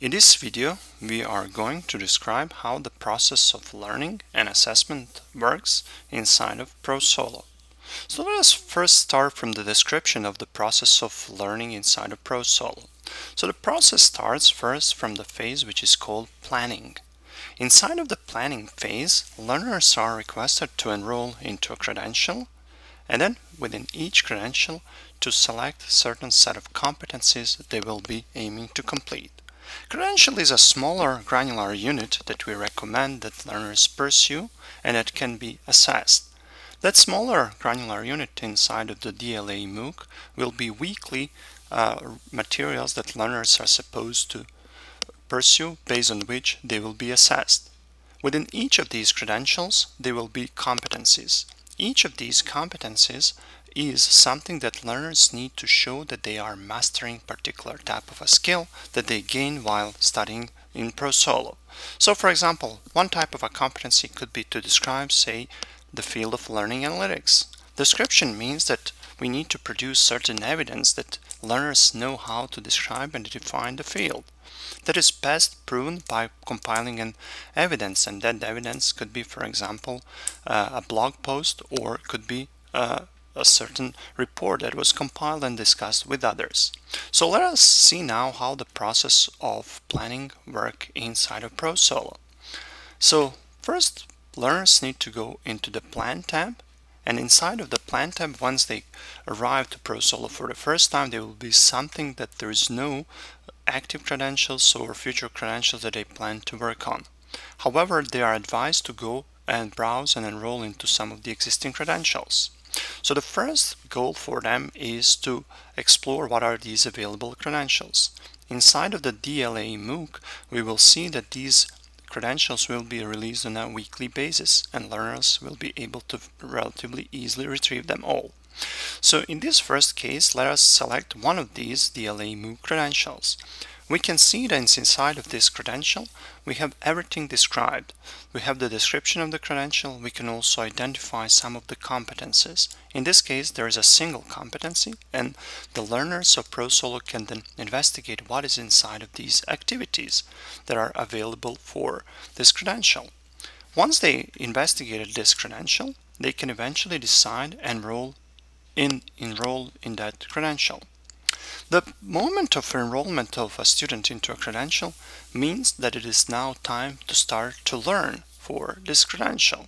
In this video, we are going to describe how the process of learning and assessment works inside of ProSolo. So let us first start from the description of the process of learning inside of ProSolo. So the process starts first from the phase which is called planning. Inside of the planning phase, learners are requested to enroll into a credential, and then within each credential to select a certain set of competencies they will be aiming to complete. Credential is a smaller granular unit that we recommend that learners pursue and that can be assessed. That smaller granular unit inside of the DLA MOOC will be weekly materials that learners are supposed to pursue based on which they will be assessed. Within each of these credentials, there will be competencies. Each of these competencies is something that learners need to show that they are mastering particular type of a skill that they gain while studying in ProSolo. So for example, one type of a competency could be to describe, say, the field of learning analytics. Description means that we need to produce certain evidence that learners know how to describe and define the field. That is best proven by compiling an evidence, and that evidence could be, for example, a blog post, or could be a certain report that was compiled and discussed with others. So let us see now how the process of planning works inside of ProSolo. So first, learners need to go into the Plan tab, and inside of the Plan tab, once they arrive to ProSolo for the first time, there will be something that there is no active credentials or future credentials that they plan to work on. However, they are advised to go and browse and enroll into some of the existing credentials. So the first goal for them is to explore what are these available credentials. Inside of the DLA MOOC, we will see that these credentials will be released on a weekly basis, and learners will be able to relatively easily retrieve them all. So in this first case, let us select one of these DLA MOOC credentials. We can see that inside of this credential, we have everything described. We have the description of the credential. We can also identify some of the competences. In this case, there is a single competency, and the learners of ProSolo can then investigate what is inside of these activities that are available for this credential. Once they investigated this credential, they can eventually decide and enroll in that credential. The moment of enrollment of a student into a credential means that it is now time to start to learn for this credential.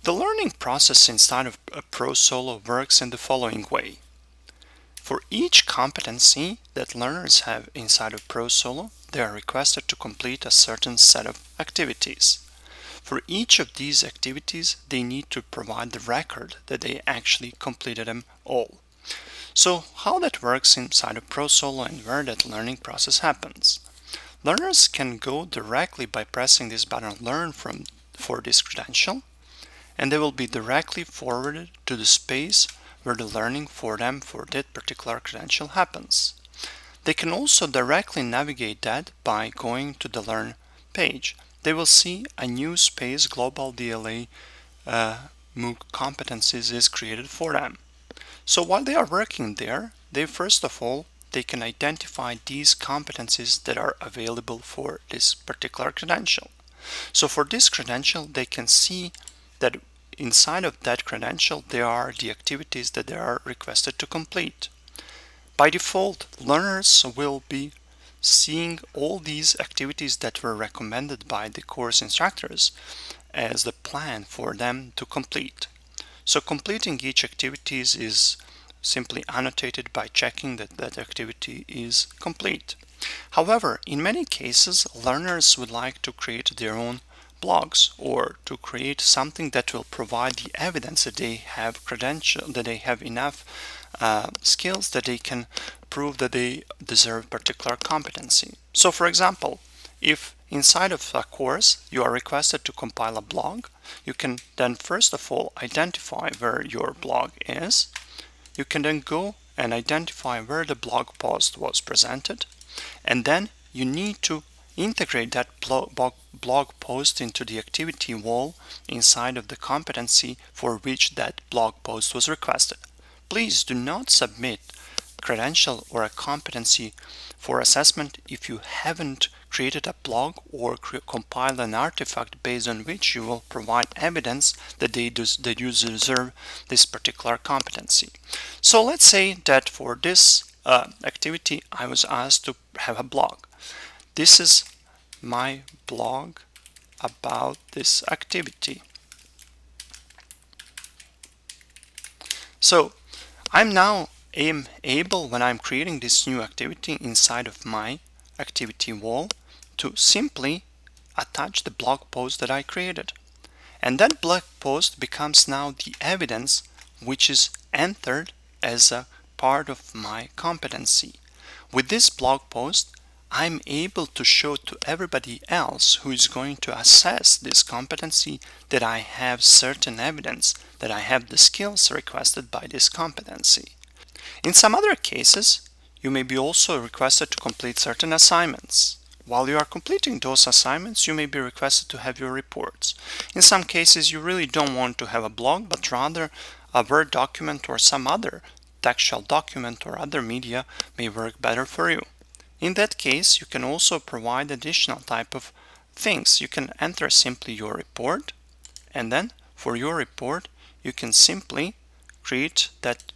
The learning process inside of a ProSolo works in the following way. For each competency that learners have inside of ProSolo, they are requested to complete a certain set of activities. For each of these activities, they need to provide the record that they actually completed them all. So how that works inside of ProSolo and where that learning process happens. Learners can go directly by pressing this button Learn for this credential, and they will be directly forwarded to the space where the learning for them for that particular credential happens. They can also directly navigate that by going to the Learn page. They will see a new space Global DLA MOOC competencies is created for them. So while they are working there, first of all, they can identify these competencies that are available for this particular credential. So for this credential, they can see that inside of that credential, there are the activities that they are requested to complete. By default, learners will be seeing all these activities that were recommended by the course instructors as the plan for them to complete. So completing each activity is simply annotated by checking that that activity is complete. However, in many cases, learners would like to create their own blogs or to create something that will provide the evidence that they have that they have enough skills that they can prove that they deserve particular competency. So for example, if inside of a course you are requested to compile a blog, you can then first of all identify where your blog is. You can then go and identify where the blog post was presented, and then you need to integrate that blog post into the activity wall inside of the competency for which that blog post was requested. Please do not submit credential or a competency for assessment if you haven't created a blog or compiled an artifact based on which you will provide evidence that you deserve this particular competency. So let's say that for this activity I was asked to have a blog. This is my blog about this activity. So I'm now able, when I'm creating this new activity inside of my activity wall, to simply attach the blog post that I created. And that blog post becomes now the evidence which is entered as a part of my competency. With this blog post, I'm able to show to everybody else who is going to assess this competency that I have certain evidence, that I have the skills requested by this competency. In some other cases, you may be also requested to complete certain assignments. While you are completing those assignments, you may be requested to have your reports. In some cases, you really don't want to have a blog, but rather a Word document or some other textual document or other media may work better for you. In that case, you can also provide additional type of things. You can enter simply your report, and then for your report, you can simply create that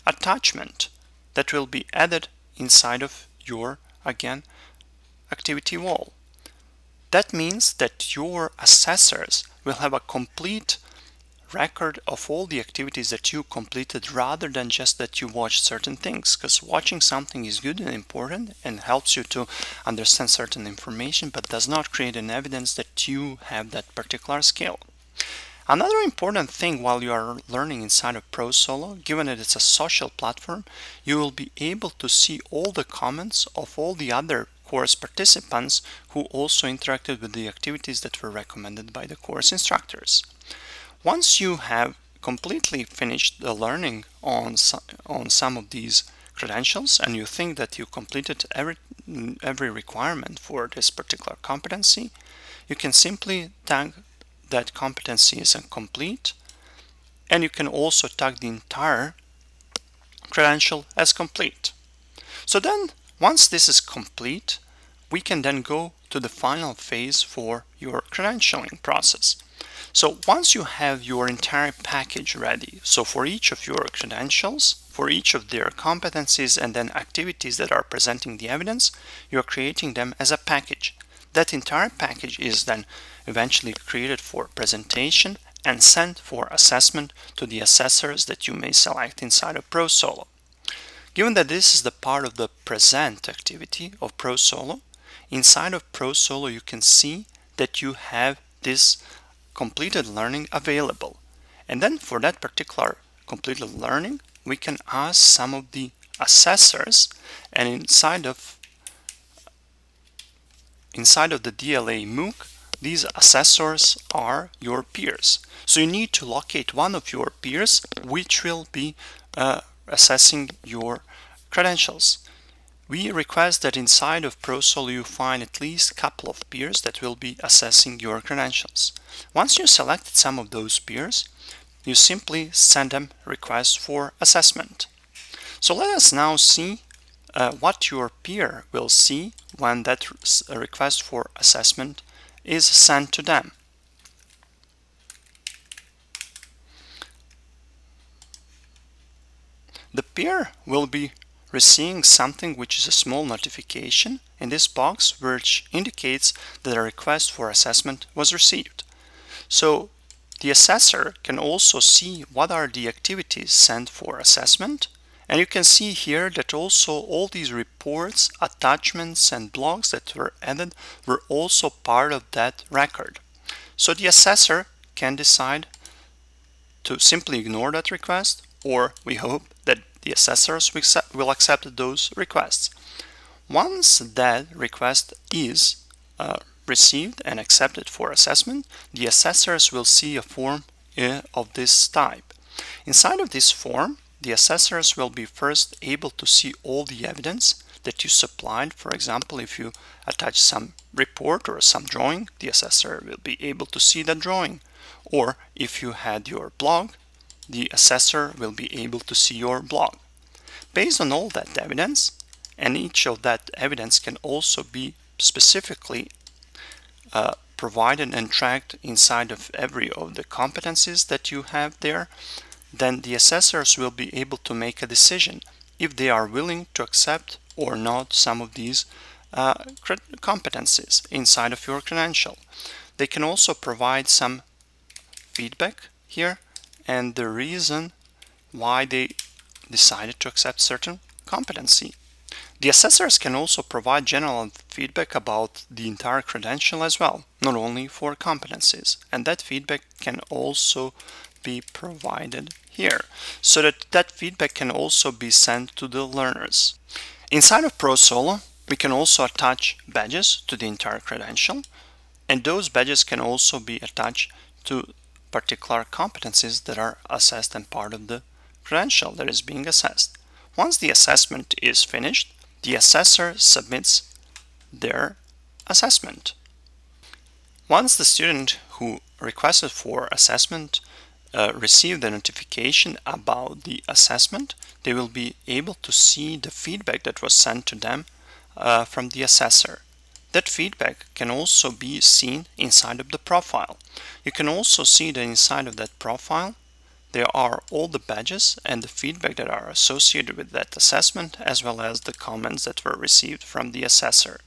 attachment that will be added inside of your, again, activity wall. That means that your assessors will have a complete record of all the activities that you completed rather than just that you watched certain things, because watching something is good and important and helps you to understand certain information, but does not create an evidence that you have that particular skill. Another important thing while you are learning inside of ProSolo, given that it's a social platform, you will be able to see all the comments of all the other course participants who also interacted with the activities that were recommended by the course instructors. Once you have completely finished the learning on some of these credentials and you think that you completed every requirement for this particular competency, you can simply tag that competency is incomplete, and you can also tag the entire credential as complete. So then, once this is complete, we can then go to the final phase for your credentialing process. So once you have your entire package ready, so for each of your credentials, for each of their competencies and then activities that are presenting the evidence, you're creating them as a package. That entire package is then eventually created for presentation and sent for assessment to the assessors that you may select inside of ProSolo. Given that this is the part of the present activity of ProSolo, inside of ProSolo you can see that you have this completed learning available. And then for that particular completed learning, we can ask some of the assessors, and inside of the DLA MOOC, these assessors are your peers. So you need to locate one of your peers which will be assessing your credentials. We request that inside of ProSolo you find at least a couple of peers that will be assessing your credentials. Once you selected some of those peers, you simply send them requests for assessment. So let us now see what your peer will see when that request for assessment is sent to them. The peer will be receiving something which is a small notification in this box which indicates that a request for assessment was received. So the assessor can also see what are the activities sent for assessment, and you can see here that also all these reports, attachments and blogs that were added were also part of that record. So the assessor can decide to simply ignore that request, or we hope that the assessors will accept those requests. Once that request is received and accepted for assessment, the assessors will see a form of this type. Inside of this form, the assessors will be first able to see all the evidence that you supplied. For example, if you attach some report or some drawing, the assessor will be able to see that drawing. Or if you had your blog, the assessor will be able to see your blog. Based on all that evidence, and each of that evidence can also be specifically provided and tracked inside of every of the competencies that you have there, then the assessors will be able to make a decision if they are willing to accept or not some of these competencies inside of your credential. They can also provide some feedback here and the reason why they decided to accept certain competency. The assessors can also provide general feedback about the entire credential as well, not only for competencies, and that feedback can also be provided here, so that that feedback can also be sent to the learners. Inside of ProSolo, we can also attach badges to the entire credential, and those badges can also be attached to particular competencies that are assessed and part of the credential that is being assessed. Once the assessment is finished, the assessor submits their assessment. Once the student who requested for assessment receive the notification about the assessment, they will be able to see the feedback that was sent to them from the assessor. That feedback can also be seen inside of the profile. You can also see that inside of that profile there are all the badges and the feedback that are associated with that assessment, as well as the comments that were received from the assessor.